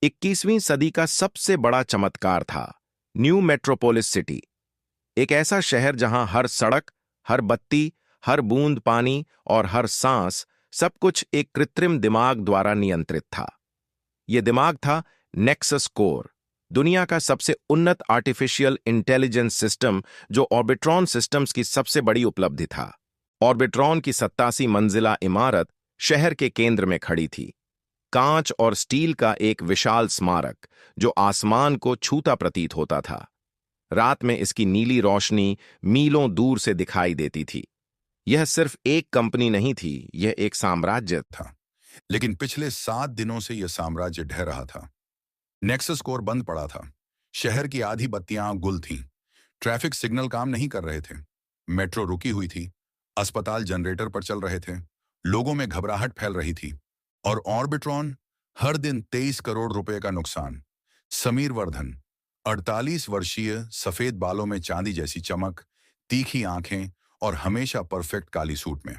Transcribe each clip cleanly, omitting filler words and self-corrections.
21वीं सदी का सबसे बड़ा चमत्कार था न्यू मेट्रोपोलिस सिटी। एक ऐसा शहर जहां हर सड़क, हर बत्ती, हर बूंद पानी और हर सांस, सब कुछ एक कृत्रिम दिमाग द्वारा नियंत्रित था। यह दिमाग था नेक्सस कोर, दुनिया का सबसे उन्नत आर्टिफिशियल इंटेलिजेंस सिस्टम, जो ऑर्बिट्रॉन सिस्टम्स की सबसे बड़ी उपलब्धि था। ऑर्बिट्रॉन की 87 मंजिला इमारत शहर के केंद्र में खड़ी थी, कांच और स्टील का एक विशाल स्मारक जो आसमान को छूता प्रतीत होता था। रात में इसकी नीली रोशनी मीलों दूर से दिखाई देती थी। यह सिर्फ एक कंपनी नहीं थी, यह एक साम्राज्य था। लेकिन पिछले 7 दिनों से यह साम्राज्य ढह रहा था। नेक्सस कोर बंद पड़ा था। शहर की आधी बत्तियां गुल थीं। ट्रैफिक सिग्नल काम नहीं कर रहे थे। मेट्रो रुकी हुई थी। अस्पताल जनरेटर पर चल रहे थे। लोगों में घबराहट फैल रही थी। और ऑर्बिट्रॉन, हर दिन 23 करोड़ रुपए का नुकसान। समीर वर्धन, 48 वर्षीय, सफेद बालों में चांदी जैसी चमक, तीखी आंखें और हमेशा परफेक्ट काली सूट में।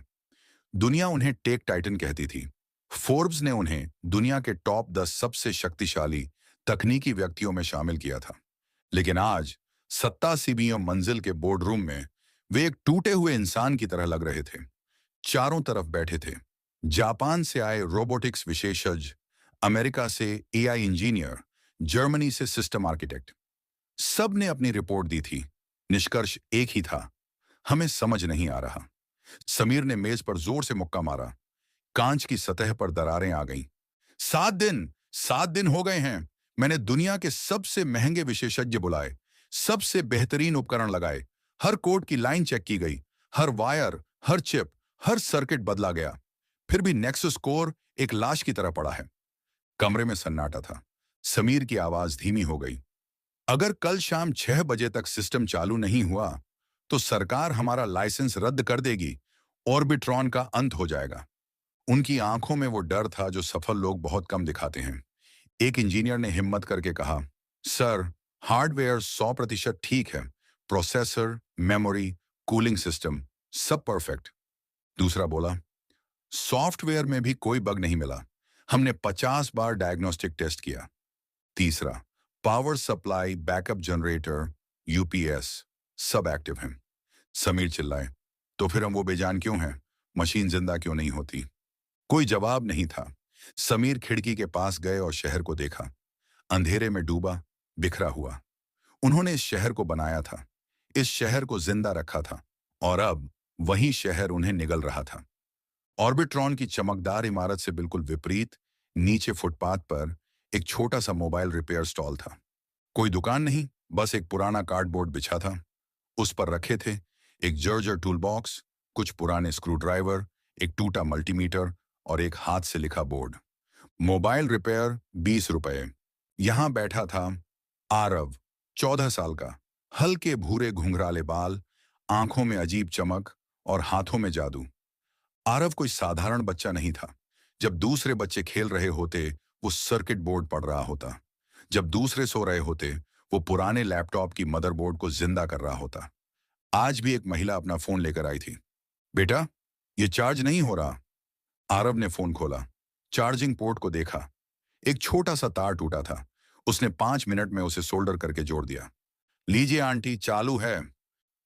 दुनिया उन्हें टेक टाइटन कहती थी। फोर्ब्स ने उन्हें दुनिया के टॉप 10 सबसे शक्तिशाली तकनीकी व्यक्तियों में शामिल किया था। लेकिन आज 87वीं मंजिल के बोर्ड रूम में वे एक टूटे हुए इंसान की तरह लग रहे थे। चारों तरफ बैठे थे जापान से आए रोबोटिक्स विशेषज्ञ, अमेरिका से एआई इंजीनियर, जर्मनी से सिस्टम आर्किटेक्ट। सब ने अपनी रिपोर्ट दी थी। निष्कर्ष एक ही था, हमें समझ नहीं आ रहा। समीर ने मेज पर जोर से मुक्का मारा। कांच की सतह पर दरारें आ गईं। 7 दिन हो गए हैं। मैंने दुनिया के सबसे महंगे विशेषज्ञ बुलाए, सबसे बेहतरीन उपकरण लगाए, हर कोड की लाइन चेक की गई, हर वायर, हर चिप, हर सर्किट बदला गया। फिर भी नेक्सस कोर एक लाश की तरह पड़ा है। कमरे में सन्नाटा था। समीर की आवाज धीमी हो गई। अगर कल शाम 6 बजे तक सिस्टम चालू नहीं हुआ तो सरकार हमारा लाइसेंस रद्द कर देगी। ऑर्बिट्रॉन का अंत हो जाएगा। उनकी आंखों में वो डर था जो सफल लोग बहुत कम दिखाते हैं। एक इंजीनियर ने हिम्मत करके कहा, सर, हार्डवेयर 100% ठीक है। प्रोसेसर, मेमोरी, कूलिंग सिस्टम, सब परफेक्ट। दूसरा बोला, सॉफ्टवेयर में भी कोई बग नहीं मिला। हमने 50 बार डायग्नोस्टिक टेस्ट किया। तीसरा, power supply, backup generator, UPS, सब एक्टिव हैं। समीर चिल्लाए, तो फिर हम वो बेजान क्यों हैं? मशीन जिंदा क्यों नहीं होती? कोई जवाब नहीं था। समीर खिड़की के पास गए और शहर को देखा। अंधेरे में डूबा, बिखरा हुआ। उन्होंने इस शहर को बनाया था, इस शहर को जिंदा रखा था, और अब वही शहर उन्हें निगल रहा था। ऑर्बिट्रॉन की चमकदार इमारत से बिल्कुल विपरीत नीचे फुटपाथ पर एक छोटा सा मोबाइल रिपेयर स्टॉल था। कोई दुकान नहीं, बस एक पुराना कार्डबोर्ड बिछा था। उस पर रखे थे एक जर्जर टूल बॉक्स, कुछ पुराने स्क्रू ड्राइवर, एक टूटा मल्टीमीटर और एक हाथ से लिखा बोर्ड। मोबाइल रिपेयर 20 रुपए। यहां बैठा था आरव, 14 साल का, हल्के भूरे घुंघराले बाल, आंखों में अजीब चमक और हाथों में जादू। आरव कोई साधारण बच्चा नहीं था। जब दूसरे बच्चे खेल रहे होते, वो सर्किट बोर्ड पढ़ रहा होता। जब दूसरे सो रहे होते, वो पुराने लैपटॉप की मदरबोर्ड को जिंदा कर रहा होता। आज भी एक महिला अपना फोन लेकर आई थी। बेटा, ये चार्ज नहीं हो रहा। आरव ने फोन खोला, चार्जिंग पोर्ट को देखा। एक छोटा सा तार टूटा था। उसने 5 मिनट में उसे सोल्डर करके जोड़ दिया। लीजिए आंटी, चालू है।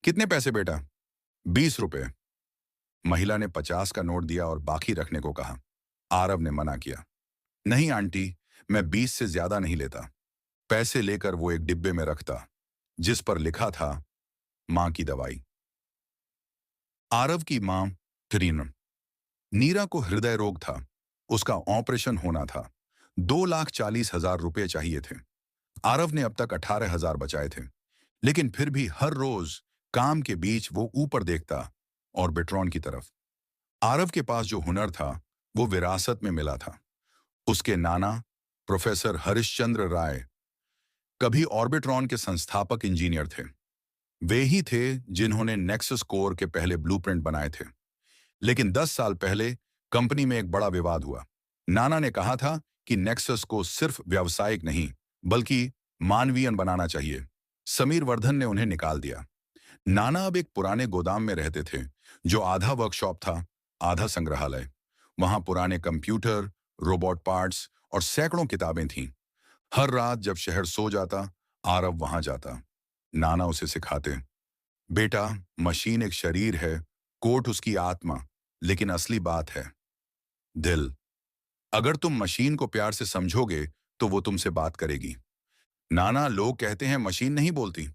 कितने पैसे बेटा? 20 रुपए। महिला ने 50 का नोट दिया और बाकी रखने को कहा। आरव ने मना किया। नहीं आंटी, मैं 20 से ज्यादा नहीं लेता। पैसे लेकर वो एक डिब्बे में रखता जिस पर लिखा था मां की दवाई। आरव की मां ट्रीना। नीरा को हृदय रोग था। उसका ऑपरेशन होना था। 2,40,000 रुपए चाहिए थे। आरव ने अब तक 18,000 बचाए थे। लेकिन फिर भी हर रोज काम के बीच वो ऊपर देखता, ऑर्बिट्रॉन की तरफ। आरव के पास जो हुनर था वो विरासत में मिला था। उसके नाना प्रोफेसर हरिश्चंद्र राय कभी ऑर्बिट्रॉन के संस्थापक इंजीनियर थे। वे ही थे जिन्होंने नेक्सस कोर के पहले ब्लूप्रिंट बनाए थे। लेकिन 10 साल पहले कंपनी में एक बड़ा विवाद हुआ। नाना ने कहा था कि नेक्सस को सिर्फ व्यावसायिक नहीं बल्कि मानवीय बनाना चाहिए। समीर वर्धन ने उन्हें निकाल दिया। नाना अब एक पुराने गोदाम में रहते थे जो आधा वर्कशॉप था, आधा संग्रहालय। वहां पुराने कंप्यूटर, रोबोट पार्ट्स और सैकड़ों किताबें थीं। हर रात जब शहर सो जाता, आरव वहां जाता। नाना उसे सिखाते, बेटा, मशीन एक शरीर है, कोर्ट उसकी आत्मा, लेकिन असली बात है दिल। अगर तुम मशीन को प्यार से समझोगे तो वो तुमसे बात करेगी। नाना, लोग कहते हैं मशीन नहीं बोलती।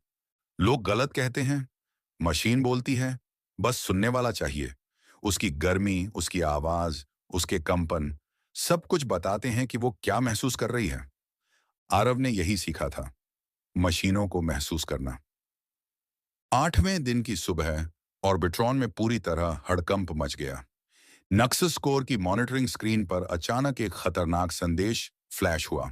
लोग गलत कहते हैं। मशीन बोलती है, बस सुनने वाला चाहिए। उसकी गर्मी, उसकी आवाज, उसके कंपन, सब कुछ बताते हैं कि वो क्या महसूस कर रही है। आरव ने यही सीखा था, मशीनों को महसूस करना। 8वें दिन की सुबह ऑर्बिट्रॉन में पूरी तरह हड़कंप मच गया। नक्सस कोर की मॉनिटरिंग स्क्रीन पर अचानक एक खतरनाक संदेश फ्लैश हुआ।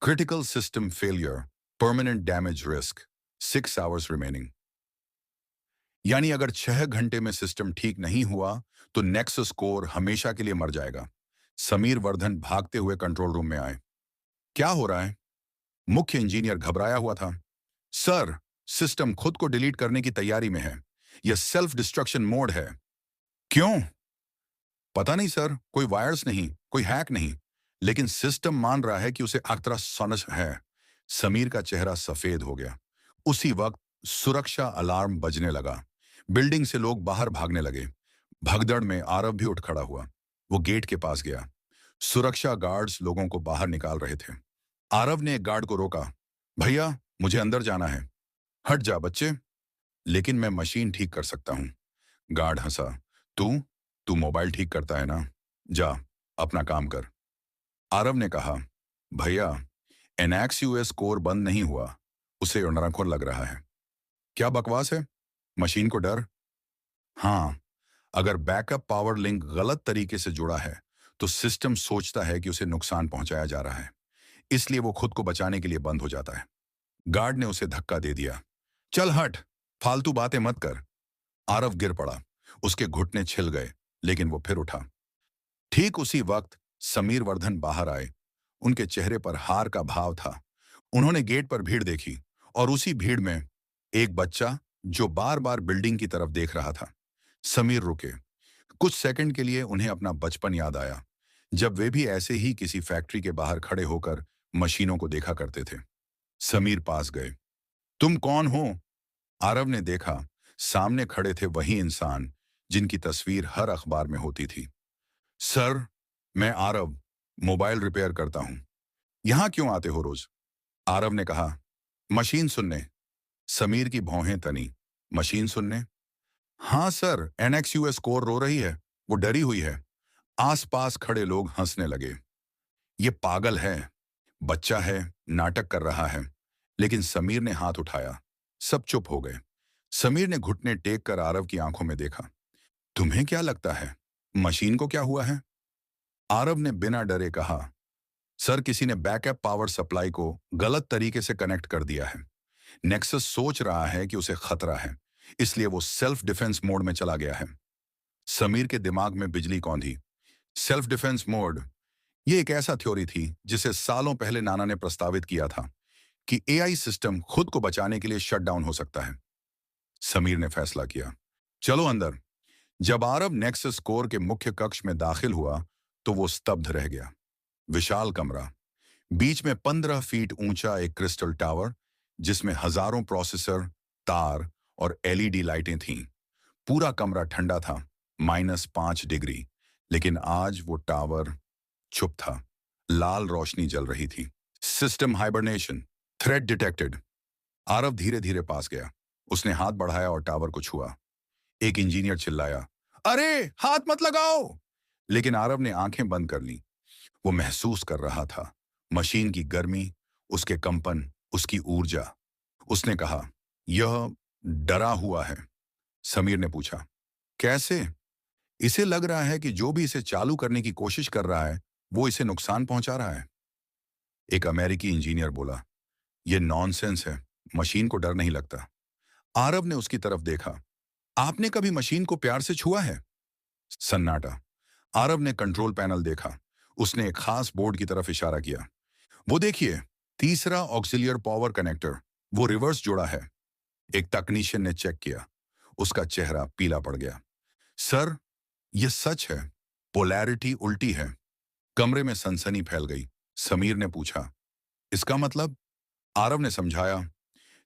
Critical system failure, permanent damage risk, 6 hours remaining. यानी अगर 6 घंटे में सिस्टम ठीक नहीं हुआ तो नेक्सस कोर हमेशा के लिए मर जाएगा। समीर वर्धन भागते हुए कंट्रोल रूम में आए। क्या हो रहा है? मुख्य इंजीनियर घबराया हुआ था। सर, सिस्टम खुद को डिलीट करने की तैयारी में है। यह सेल्फ डिस्ट्रक्शन मोड है। क्यों? पता नहीं सर, कोई वायर्स नहीं, कोई हैक नहीं, लेकिन सिस्टम मान रहा है कि उसे अख्तरा सनस है। समीर का चेहरा सफेद हो गया। उसी वक्त सुरक्षा अलार्म बजने लगा। बिल्डिंग से लोग बाहर भागने लगे। भगदड़ में आरव भी उठ खड़ा हुआ। वो गेट के पास गया। सुरक्षा गार्ड्स लोगों को बाहर निकाल रहे थे। आरव ने एक गार्ड को रोका। भैया, मुझे अंदर जाना है। हट जा बच्चे। लेकिन मैं मशीन ठीक कर सकता हूँ। गार्ड हंसा। तू तू मोबाइल ठीक करता है ना? जा, अपना काम कर। आरव ने कहा, भैया, एनएक्स यूएस कोर बंद नहीं हुआ, उसे नरखोर लग रहा है। क्या बकवास है? मशीन को डर? हाँ, अगर बैकअप पावर लिंक गलत तरीके से जुड़ा है तो सिस्टम सोचता है कि उसे नुकसान पहुंचाया जा रहा है, इसलिए वो खुद को बचाने के लिए बंद हो जाता है। गार्ड ने उसे धक्का दे दिया। चल हट, फालतू बातें मत कर। आरव गिर पड़ा। उसके घुटने छिल गए, लेकिन वो फिर उठा। ठीक उसी वक्त समीर वर्धन बाहर आए। उनके चेहरे पर हार का भाव था। उन्होंने गेट पर भीड़ देखी और उसी भीड़ में एक बच्चा जो बार बार बिल्डिंग की तरफ देख रहा था। समीर रुके। कुछ सेकंड के लिए उन्हें अपना बचपन याद आया, जब वे भी ऐसे ही किसी फैक्ट्री के बाहर खड़े होकर मशीनों को देखा करते थे। समीर पास गए। तुम कौन हो? आरव ने देखा, सामने खड़े थे वही इंसान जिनकी तस्वीर हर अखबार में होती थी। सर, मैं आरव, मोबाइल रिपेयर करता हूं। यहां क्यों आते हो रोज? आरव ने कहा, मशीन सुनने। समीर की भौहें तनी। मशीन सुनने? हाँ सर, एनएक्सयूएस कोर रो रही है, वो डरी हुई है। आसपास खड़े लोग हंसने लगे। ये पागल है, बच्चा है, नाटक कर रहा है। लेकिन समीर ने हाथ उठाया। सब चुप हो गए। समीर ने घुटने टेक कर आरव की आंखों में देखा। तुम्हें क्या लगता है, मशीन को क्या हुआ है? आरव ने बिना डरे कहा, सर, किसी ने बैकअप पावर सप्लाई को गलत तरीके से कनेक्ट कर दिया है। नेक्सस सोच रहा है कि उसे खतरा है, इसलिए वो सेल्फ डिफेंस मोड में चला गया है। समीर के दिमाग में बिजली कौंधी। सेल्फ डिफेंस मोड, ये एक ऐसा थ्योरी थी जिसे सालों पहले नाना ने प्रस्तावित किया था कि एआई सिस्टम खुद को बचाने के लिए शट डाउन हो सकता है। समीर ने फैसला किया, चलो अंदर। जब आरव नेक्सस कोर के मुख्य कक्ष में दाखिल हुआ तो वो स्तब्ध रह गया। विशाल कमरा, बीच में 15 फीट ऊंचा एक क्रिस्टल टावर, जिसमें हजारों प्रोसेसर, तार और एलईडी लाइटें थीं। पूरा कमरा ठंडा था, -5 डिग्री। लेकिन आज वो टावर चुप था। लाल रोशनी जल रही थी। System hibernation, threat detected. Aarav धीरे धीरे पास गया। उसने हाथ बढ़ाया और टावर को छुआ। एक इंजीनियर चिल्लाया, अरे हाथ मत लगाओ! लेकिन आरव ने आंखें बंद कर ली। वो महसूस कर रहा था मशीन की गर्मी, उसके कंपन, उसकी ऊर्जा। उसने कहा, यह डरा हुआ है। समीर ने पूछा, कैसे? इसे लग रहा है कि जो भी इसे चालू करने की कोशिश कर रहा है वो इसे नुकसान पहुंचा रहा है। एक अमेरिकी इंजीनियर बोला, यह नॉनसेंस है, मशीन को डर नहीं लगता। आरव ने उसकी तरफ देखा। आपने कभी मशीन को प्यार से छुआ है? सन्नाटा। आरव ने कंट्रोल पैनल देखा। उसने एक खास बोर्ड की तरफ इशारा किया। वो देखिए, तीसरा ऑक्सिलियर पावर कनेक्टर, वो रिवर्स जुड़ा है। एक तकनीशियन ने चेक किया। उसका चेहरा पीला पड़ गया। सर, यह सच है, पोलैरिटी उल्टी है। कमरे में सनसनी फैल गई। समीर ने पूछा। इसका मतलब? आरव ने समझाया।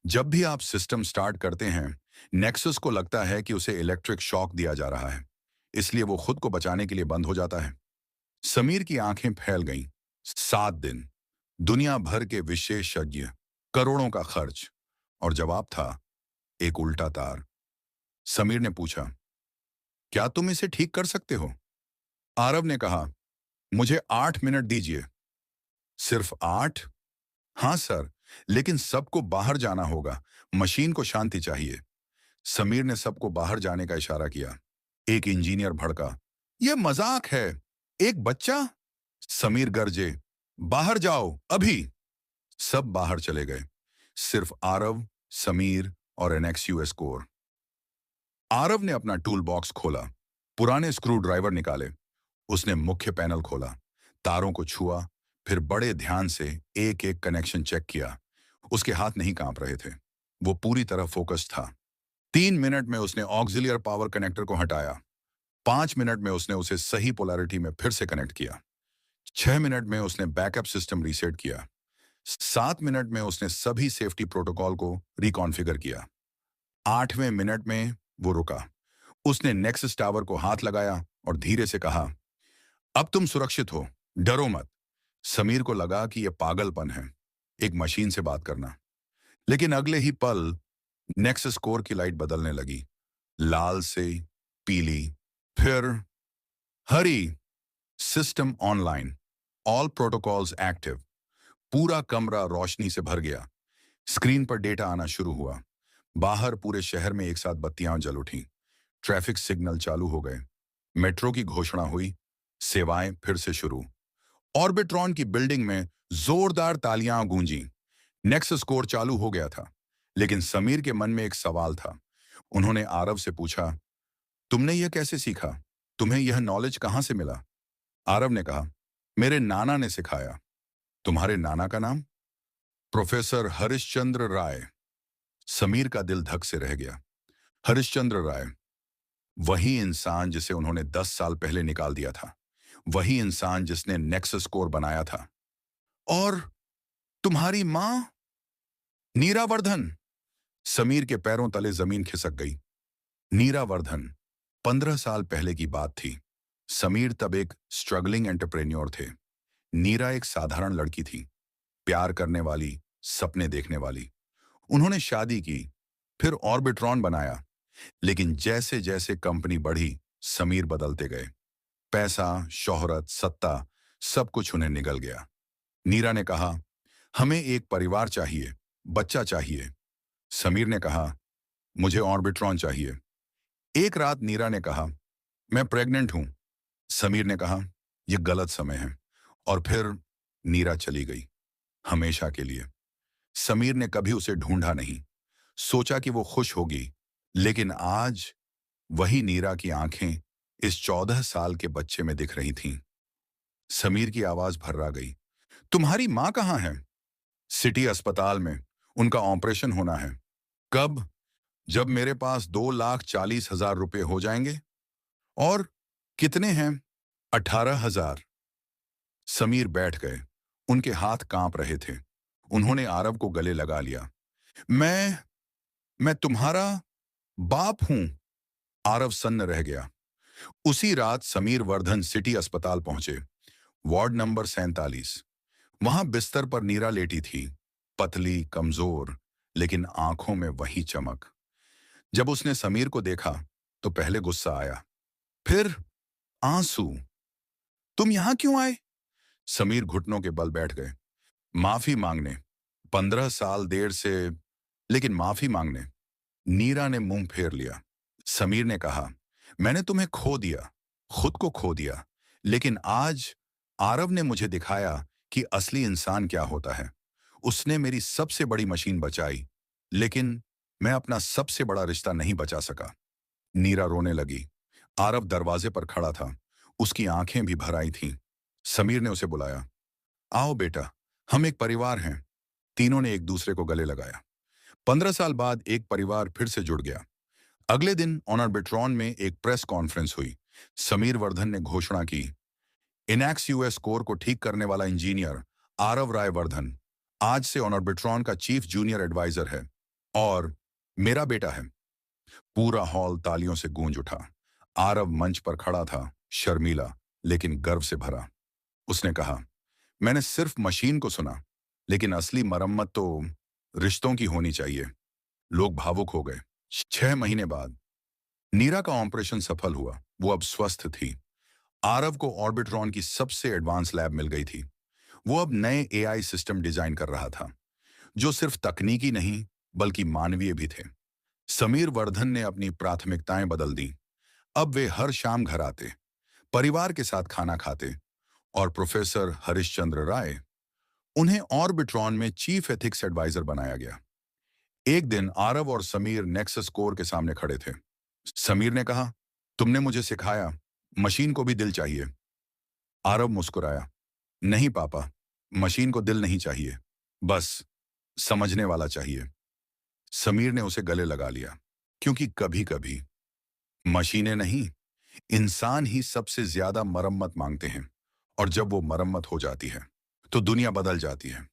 जब भी आप सिस्टम स्टार्ट करते हैं, नेक्सस को लगता है कि उसे इलेक्ट्रिक शॉक दिया जा रहा है, इसलिए वो खुद को बचाने के लिए बंद हो जाता है। समीर की आंखें फैल गईं। 7 दिन, दुनिया भर के विशेषज्ञ, करोड़ों का खर्च, और जवाब था एक उल्टा तार। समीर ने पूछा, क्या तुम इसे ठीक कर सकते हो? आरव ने कहा, मुझे 8 मिनट दीजिए। सिर्फ 8? हाँ सर, लेकिन सबको बाहर जाना होगा, मशीन को शांति चाहिए। समीर ने सबको बाहर जाने का इशारा किया। एक इंजीनियर भड़का, यह मजाक है, एक बच्चा? समीर गरजे, बाहर जाओ अभी। सब बाहर चले गए, सिर्फ आरव, समीर और एनएक्सयूएस कोर। आरव ने अपना टूल बॉक्स खोला, पुराने स्क्रू ड्राइवर निकाले। उसने मुख्य पैनल खोला, तारों को छुआ, फिर बड़े ध्यान से एक एक कनेक्शन चेक किया। उसके हाथ नहीं कांप रहे थे, वो पूरी तरह फोकस था। 3 मिनट में उसने ऑक्सिलियर पावर कनेक्टर को हटाया। 5 मिनट में उसने उसे सही पोलैरिटी में फिर से कनेक्ट किया। 6 मिनट में उसने बैकअप सिस्टम रीसेट किया। 7 मिनट में उसने सभी सेफ्टी प्रोटोकॉल को रिकॉन्फ़िगर किया। 8वें मिनट में वो रुका। उसने नेक्सस टावर को हाथ लगाया और धीरे से कहा, अब तुम सुरक्षित हो, डरो मत। समीर को लगा कि यह पागलपन है, एक मशीन से बात करना। लेकिन अगले ही पल नेक्सस कोर की लाइट बदलने लगी, लाल से पीली, फिर हरी। System online, all protocols active. पूरा कमरा रोशनी से भर गया। स्क्रीन पर डेटा आना शुरू हुआ। बाहर पूरे शहर में एक साथ बत्तियां जल उठीं। ट्रैफिक सिग्नल चालू हो गए। मेट्रो की घोषणा हुई। सेवाएं फिर से शुरू। ऑर्बिट्रॉन की बिल्डिंग में जोरदार तालियां गूंजी। नेक्सस कोर चालू हो गया था, लेकिन समीर के मन में एक सवाल था। उन्होंने आरव से पूछा, तुमने यह कैसे सीखा? तुम्हें यह नॉलेज कहां से मिला? आरव ने कहा, मेरे नाना ने सिखाया। तुम्हारे नाना का नाम? प्रोफेसर हरिश्चंद्र राय। समीर का दिल धक से रह गया। हरिश्चंद्र राय, वही इंसान जिसे उन्होंने 10 साल पहले निकाल दिया था, वही इंसान जिसने नेक्सस कोर बनाया था। और तुम्हारी मां? नीरावर्धन। समीर के पैरों तले जमीन खिसक गई। नीरावर्धन, 15 साल पहले की बात थी। समीर तब एक स्ट्रगलिंग एंटरप्रेन्योर थे। नीरा एक साधारण लड़की थी, प्यार करने वाली, सपने देखने वाली। उन्होंने शादी की, फिर ऑर्बिट्रॉन बनाया। लेकिन जैसे जैसे कंपनी बढ़ी, समीर बदलते गए। पैसा, शोहरत, सत्ता, सब कुछ उन्हें निगल गया। नीरा ने कहा, हमें एक परिवार चाहिए, बच्चा चाहिए। समीर ने कहा, मुझे ऑर्बिट्रॉन चाहिए। एक रात नीरा ने कहा, मैं प्रेग्नेंट हूं। समीर ने कहा, यह गलत समय है। और फिर नीरा चली गई, हमेशा के लिए। समीर ने कभी उसे ढूंढा नहीं, सोचा कि वो खुश होगी। लेकिन आज वही नीरा की आंखें इस 14 साल के बच्चे में दिख रही थीं। समीर की आवाज भर्रा गई, तुम्हारी मां कहाँ है? सिटी अस्पताल में, उनका ऑपरेशन होना है। कब? जब मेरे पास 2,40,000 रुपए हो जाएंगे। और कितने हैं? 18,000। समीर बैठ गए, उनके हाथ कांप रहे थे। उन्होंने आरव को गले लगा लिया। मैं तुम्हारा बाप हूं। आरव सन्न रह गया। उसी रात समीर वर्धन सिटी अस्पताल पहुंचे, वार्ड नंबर 47। वहां बिस्तर पर नीरा लेटी थी, पतली, कमजोर, लेकिन आंखों में वही चमक। जब उसने समीर को देखा तो पहले गुस्सा आया, फिर आंसू। तुम यहां क्यों आए? समीर घुटनों के बल बैठ गए। माफी मांगने। 15 साल देर से, लेकिन माफी मांगने। नीरा ने मुंह फेर लिया। समीर ने कहा, मैंने तुम्हें खो दिया, खुद को खो दिया। लेकिन आज आरव ने मुझे दिखाया कि असली इंसान क्या होता है। उसने मेरी सबसे बड़ी मशीन बचाई, लेकिन मैं अपना सबसे बड़ा रिश्ता नहीं बचा सका। नीरा रोने लगी। आरव दरवाजे पर खड़ा था, उसकी आंखें भी भर आई थीं। समीर ने उसे बुलाया, आओ बेटा, हम एक परिवार हैं। तीनों ने एक दूसरे को गले लगाया। 15 साल बाद एक परिवार फिर से जुड़ गया। अगले दिन ऑर्बिट्रॉन में एक प्रेस कॉन्फ्रेंस हुई। समीर वर्धन ने घोषणा की, इनैक्स यूएस कोर को ठीक करने वाला इंजीनियर आरव राय वर्धन आज से ऑर्बिट्रॉन का चीफ जूनियर एडवाइजर है और मेरा बेटा है। पूरा हॉल तालियों से गूंज उठा। आरव मंच पर खड़ा था, शर्मीला लेकिन गर्व से भरा। उसने कहा, मैंने सिर्फ मशीन को सुना, लेकिन असली मरम्मत तो रिश्तों की होनी चाहिए। लोग भावुक हो गए। 6 महीने बाद नीरा का ऑपरेशन सफल हुआ। वो अब स्वस्थ थी। आरव को ऑर्बिट्रॉन की सबसे एडवांस लैब मिल गई थी। वो अब नए एआई सिस्टम डिजाइन कर रहा था, जो सिर्फ तकनीकी नहीं बल्कि मानवीय भी थे। समीर वर्धन ने अपनी प्राथमिकताएं बदल दी। अब वे हर शाम घर आते, परिवार के साथ खाना खाते और प्रोफेसर हरिश्चंद्र राय, उन्हें ऑर्बिट्रॉन में चीफ एथिक्स एडवाइजर बनाया गया। एक दिन आरव और समीर नेक्सस कोर के सामने खड़े थे। समीर ने कहा, तुमने मुझे सिखाया मशीन को भी दिल चाहिए। आरव मुस्कुराया, नहीं पापा, मशीन को दिल नहीं चाहिए, बस समझने वाला चाहिए। समीर ने उसे गले लगा लिया, क्योंकि कभी कभी मशीनें नहीं, इंसान ही सबसे ज्यादा मरम्मत मांगते हैं। और जब वो मरम्मत हो जाती है तो दुनिया बदल जाती है।